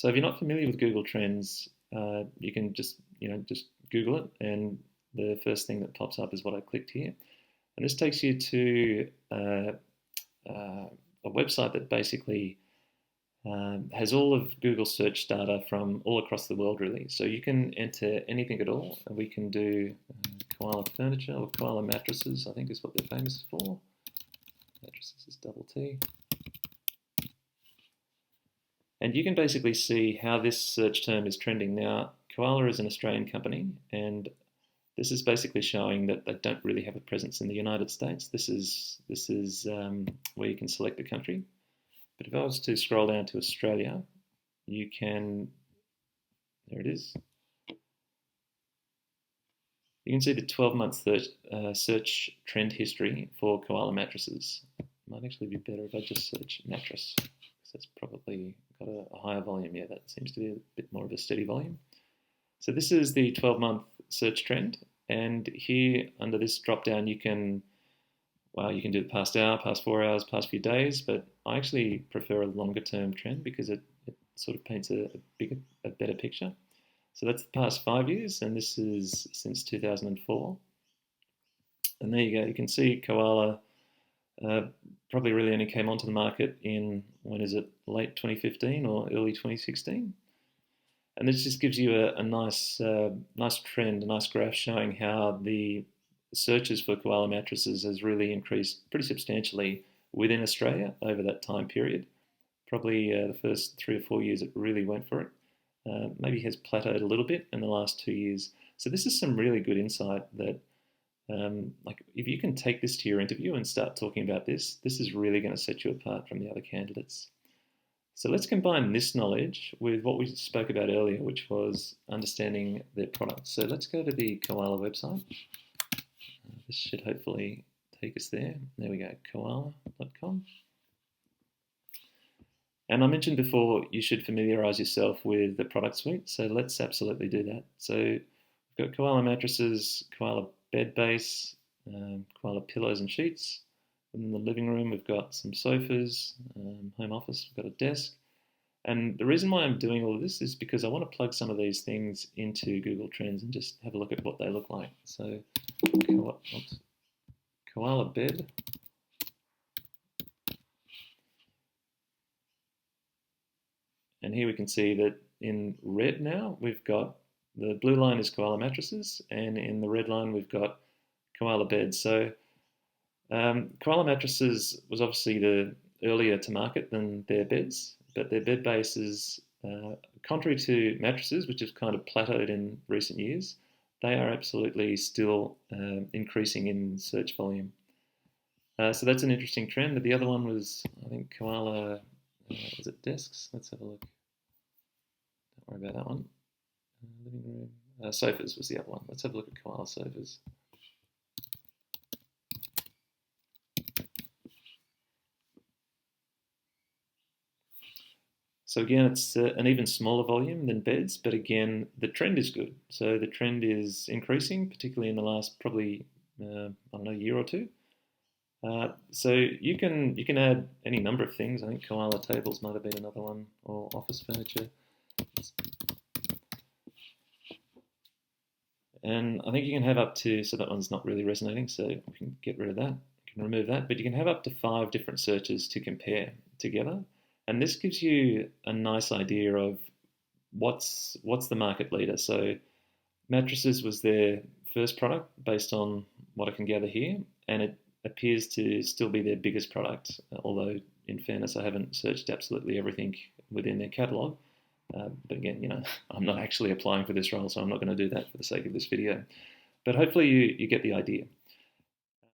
So if you're not familiar with Google Trends, you can just Google it, and the first thing that pops up is what I clicked here, and this takes you to a website that basically has all of Google search data from all across the world, really. So you can enter anything at all, and we can do koala furniture or koala mattresses, I think is what they're famous for. Mattresses is double T. And you can basically see how this search term is trending. Now, koala is an Australian company, and this is basically showing that they don't really have a presence in the United States. This is where you can select the country. But if I was to scroll down to Australia, you can, there it is. You can see the 12-month search trend history for koala mattresses. It might actually be better if I just search mattress, because that's probably got a higher volume. Yeah, that seems to be a bit more of a steady volume. So this is the 12-month search trend, and here under this drop-down you can do the past hour, past 4 hours, past few days, but I actually prefer a longer-term trend because it sort of paints a better picture. So that's the past 5 years, and this is since 2004. And there you go. You can see koala probably really only came onto the market in, late 2015 or early 2016. And this just gives you a nice trend, a nice graph showing how the searches for koala mattresses has really increased pretty substantially within Australia over that time period. Probably the first 3 or 4 years it really went for it. Maybe has plateaued a little bit in the last 2 years. So this is some really good insight that if you can take this to your interview and start talking about this is really going to set you apart from the other candidates. So let's combine this knowledge with what we spoke about earlier, which was understanding their product. So let's go to the Koala website. This should hopefully take us there. There we go, koala.com. And I mentioned before you should familiarise yourself with the product suite, so let's absolutely do that. So we've got koala mattresses, koala bed base, koala pillows and sheets. In the living room we've got some sofas, home office, we've got a desk. And the reason why I'm doing all of this is because I want to plug some of these things into Google Trends and just have a look at what they look like. So koala bed. And here we can see that in red now, we've got the blue line is koala mattresses, and in the red line, we've got koala beds. So koala mattresses was obviously the earlier to market than their beds, but their bed base is, contrary to mattresses, which have kind of plateaued in recent years, they are absolutely still increasing in search volume. So that's an interesting trend. But the other one was, I think, koala, was it desks? Let's have a look. Don't worry about that one. Living room. Sofas was the other one. Let's have a look at koala sofas. So again, it's an even smaller volume than beds, but again, the trend is good. So the trend is increasing, particularly in the last probably, year or two. So you can add any number of things. I think koala tables might have been another one, or office furniture. And I think you can have up to, so that one's not really resonating, so we can get rid of that. You can remove that, but you can have up to 5 different searches to compare together. And this gives you a nice idea of what's the market leader. So mattresses was their first product based on what I can gather here, and it appears to still be their biggest product, although in fairness I haven't searched absolutely everything within their catalogue. But again, I'm not actually applying for this role, so I'm not going to do that for the sake of this video. But hopefully you get the idea.